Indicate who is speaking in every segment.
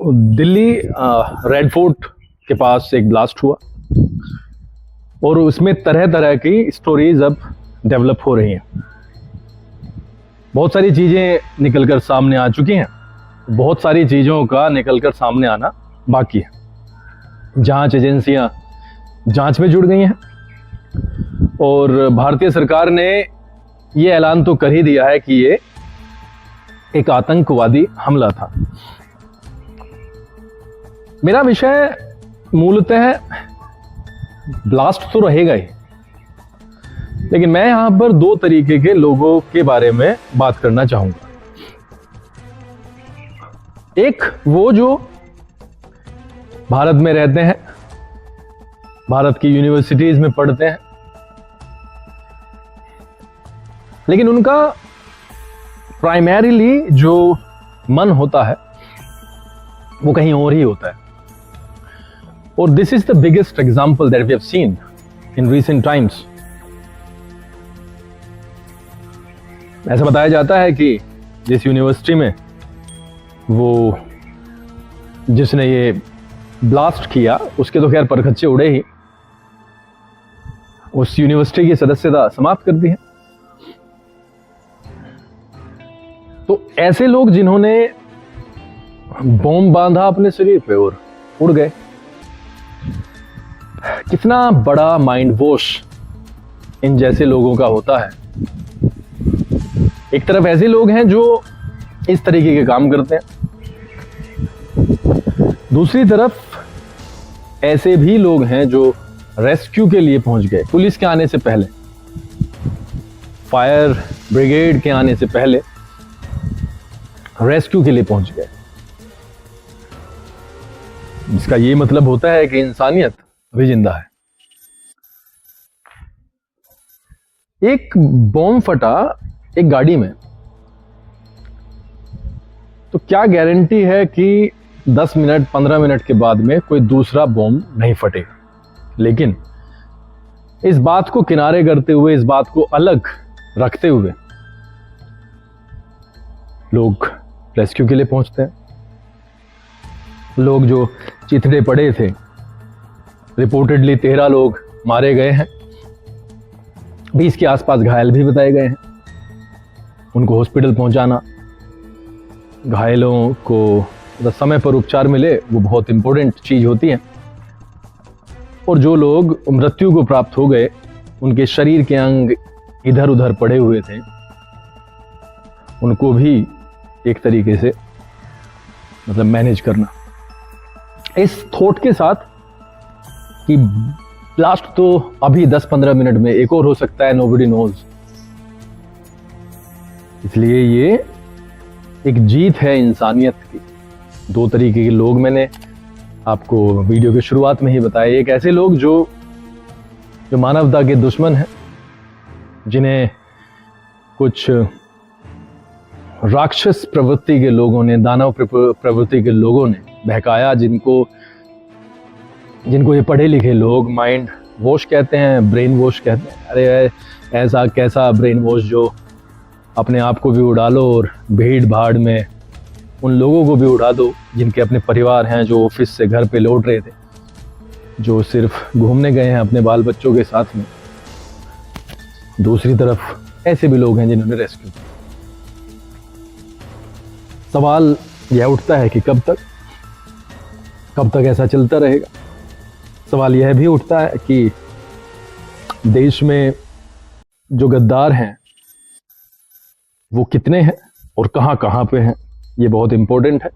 Speaker 1: Delhi red fort के पास एक blast हुआ और उसमें तरह तरह की स्टोरीज अब डेवलप हो रही हैं। बहुत सारी चीज़ें निकलकर सामने आ चुकी हैं, बहुत सारी चीज़ों का निकलकर सामने आना बाकी है। जांच एजेंसियां जांच में जुड़ गई हैं और भारतीय सरकार ने ये ऐलान तो कर ही दिया है कि ये एक आतंकवादी हमला था। मेरा विषय मूलतः ब्लास्ट तो रहेगा ही, लेकिन मैं यहां पर दो तरीके के लोगों के बारे में बात करना चाहूंगा। एक वो जो भारत में रहते हैं, भारत की यूनिवर्सिटीज में पढ़ते हैं, लेकिन उनका प्राइमरीली जो मन होता है वो कहीं और ही होता है। और this is the biggest example that we have seen in recent times. ऐसा बताया जाता है कि जिस यूनिवर्सिटी में वो जिसने ये ब्लास्ट किया उसके तो खैर परखच्चे उड़े ही, उस यूनिवर्सिटी की सदस्यता समाप्त कर दी है। तो ऐसे लोग जिन्होंने बॉम्ब बांधा अपने शरीर पे और उड़ गए, कितना बड़ा माइंड वॉश इन जैसे लोगों का होता है। एक तरफ ऐसे लोग हैं जो इस तरीके के काम करते हैं, दूसरी तरफ ऐसे भी लोग हैं जो रेस्क्यू के लिए पहुंच गए। पुलिस के आने से पहले, फायर ब्रिगेड के आने से पहले रेस्क्यू के लिए पहुंच गए। इसका ये मतलब होता है कि इंसानियत अभी जिंदा है। एक बॉम्ब फटा एक गाड़ी में, तो क्या गारंटी है कि 10 मिनट 15 मिनट के बाद में कोई दूसरा बॉम्ब नहीं फटेगा। लेकिन इस बात को किनारे करते हुए, इस बात को अलग रखते हुए लोग रेस्क्यू के लिए पहुंचते हैं। लोग जो चिथड़े पड़े थे, रिपोर्टेडली 13 लोग मारे गए हैं, 20 के आसपास घायल भी बताए गए हैं। उनको हॉस्पिटल पहुंचाना, घायलों को समय पर उपचार मिले, वो बहुत इंपॉर्टेंट चीज होती है। और जो लोग मृत्यु को प्राप्त हो गए, उनके शरीर के अंग इधर उधर पड़े हुए थे, उनको भी एक तरीके से मतलब मैनेज करना। इस थॉट के साथ कि ब्लास्ट तो अभी 10-15 मिनट में एक और हो सकता है, नोबडी नोज, इसलिए ये एक जीत है इंसानियत की। दो तरीके के लोग मैंने आपको वीडियो की शुरुआत में ही बताया। एक ऐसे लोग जो मानवता के दुश्मन हैं, जिन्हें कुछ राक्षस प्रवृत्ति के लोगों ने, दानव प्रवृत्ति के लोगों ने बहकाया, जिनको ये पढ़े लिखे लोग माइंड वॉश कहते हैं, ब्रेन वॉश कहते हैं। अरे ऐसा कैसा ब्रेन वॉश जो अपने आप को भी उड़ा लो और भीड़ भाड़ में उन लोगों को भी उड़ा दो जिनके अपने परिवार हैं, जो ऑफिस से घर पे लौट रहे थे, जो सिर्फ घूमने गए हैं अपने बाल बच्चों के साथ में। दूसरी तरफ ऐसे भी लोग हैं जिन्होंने रेस्क्यू किया। सवाल यह उठता है कि कब तक ऐसा चलता रहेगा। सवाल यह भी उठता है कि देश में जो गद्दार हैं वो कितने हैं और कहां पे हैं। ये बहुत इंपॉर्टेंट है,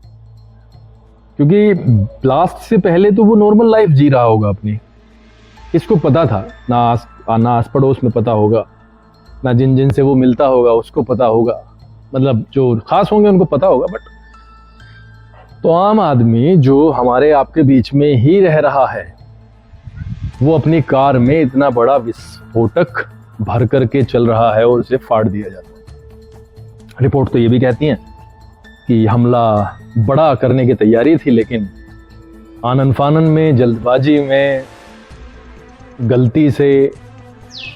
Speaker 1: क्योंकि ब्लास्ट से पहले तो वो नॉर्मल लाइफ जी रहा होगा अपनी। इसको पता था, ना आस पड़ोस में पता होगा, ना जिन से वो मिलता होगा उसको पता होगा, मतलब जो खास होंगे उनको पता होगा। बट तो आम आदमी जो हमारे आपके बीच में ही रह रहा है, वो अपनी कार में इतना बड़ा विस्फोटक भर करके चल रहा है और उसे फाड़ दिया जाता है। रिपोर्ट तो ये भी कहती हैं कि हमला बड़ा करने की तैयारी थी, लेकिन आनन फानन में, जल्दबाजी में, गलती से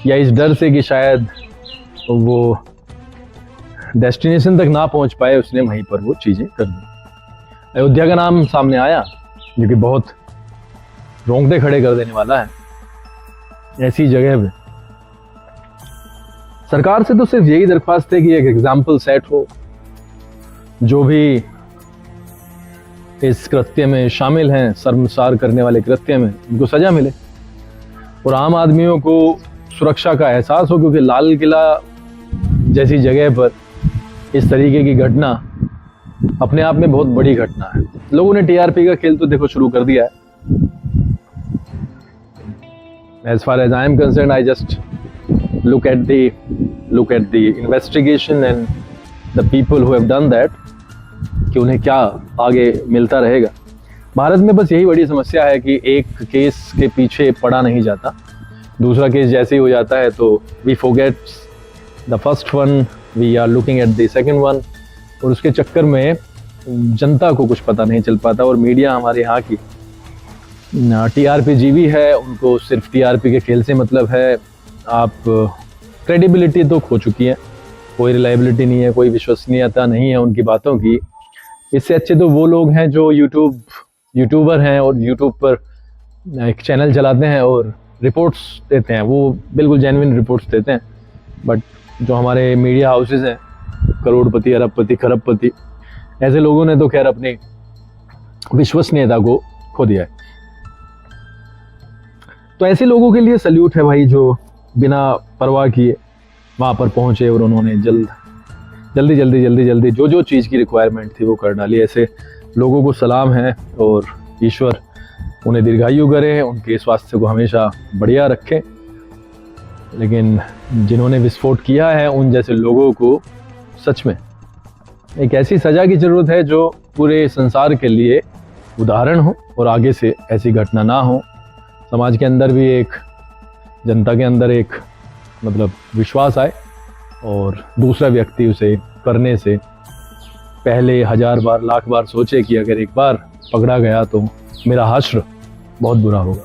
Speaker 1: या इस डर से कि शायद वो डेस्टिनेशन तक ना पहुंच पाए, उसने वहीं पर वो चीजें कर दी। अयोध्या का नाम सामने आया, जो कि बहुत रोंगटे खड़े कर देने वाला है। ऐसी जगह पे सरकार से तो सिर्फ यही दरख्वास्त है कि एक एग्जाम्पल सेट हो, जो भी इस कृत्य में शामिल हैं, शर्मसार करने वाले कृत्य में, उनको सजा मिले और आम आदमियों को सुरक्षा का एहसास हो, क्योंकि लाल किला जैसी जगह पर इस तरीके की घटना अपने आप में बहुत बड़ी घटना है। लोगों ने टीआरपी का खेल तो देखो शुरू कर दिया है। As far as I am concerned, I just look at the investigation and the people who have done that, कि उन्हें क्या आगे मिलता रहेगा। भारत में बस यही बड़ी समस्या है कि एक केस के पीछे पड़ा नहीं जाता, दूसरा केस जैसे ही हो जाता है तो we forget the first one, we are looking at the second one, और उसके चक्कर में जनता को कुछ पता नहीं चल पाता। और मीडिया हमारे यहाँ की टीआरपी जीवी है, उनको सिर्फ टीआरपी के खेल से मतलब है। आप क्रेडिबिलिटी तो खो चुकी है, कोई रिलायबिलिटी नहीं है, कोई विश्वसनीयता नहीं है उनकी बातों की। इससे अच्छे तो वो लोग हैं जो यूट्यूबर हैं और यूट्यूब पर एक चैनल चलाते हैं और रिपोर्ट्स देते हैं, वो बिल्कुल जेन्युइन रिपोर्ट्स देते हैं। बट जो हमारे मीडिया हाउसेस हैं, करोड़पति, अरबपति, खरबपति, ऐसे लोगों ने तो खैर अपनी विश्वसनीयता को खो दिया है। तो ऐसे लोगों के लिए सल्यूट है भाई, जो बिना परवाह किए वहाँ पर पहुँचे और उन्होंने जल्दी जो चीज़ की रिक्वायरमेंट थी वो कर डाली। ऐसे लोगों को सलाम है और ईश्वर उन्हें दीर्घायु करे, उनके स्वास्थ्य को हमेशा बढ़िया रखे। लेकिन जिन्होंने विस्फोट किया है, उन जैसे लोगों को सच में एक ऐसी सज़ा की ज़रूरत है जो पूरे संसार के लिए उदाहरण हो और आगे से ऐसी घटना ना हो। समाज के अंदर भी एक, जनता के अंदर एक मतलब विश्वास आए और दूसरा व्यक्ति उसे करने से पहले 1000 बार, लाख बार सोचे कि अगर एक बार पकड़ा गया तो मेरा हश्र बहुत बुरा होगा।